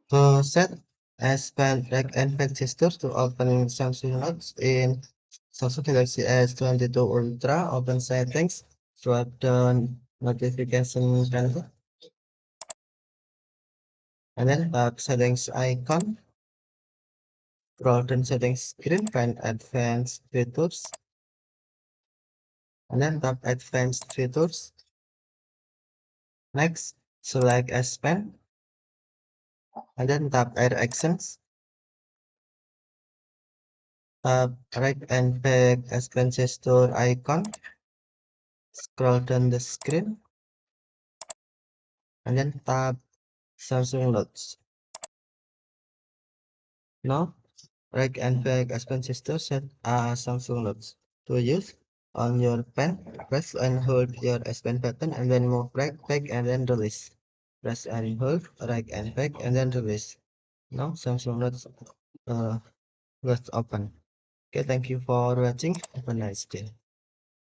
To set S Pen Rec and Pen gesture to open Samsung Notes in Samsung Galaxy S22 Ultra, open settings, drop down notification panel, and then tap settings icon, scroll down settings screen, find advanced features, and then tap advanced features. Next, select S Pen, and then tap add actions. Tap right and back S Pen gesture icon, scroll down the screen, and then tap Samsung Notes. Now, right and back S Pen gesture set Samsung Notes. To use on your pen, press and hold your S Pen button and then move right back and then release. Press and hold right and back and then release. Now Samsung Notes was open. Okay, thank you for watching. Have a nice day.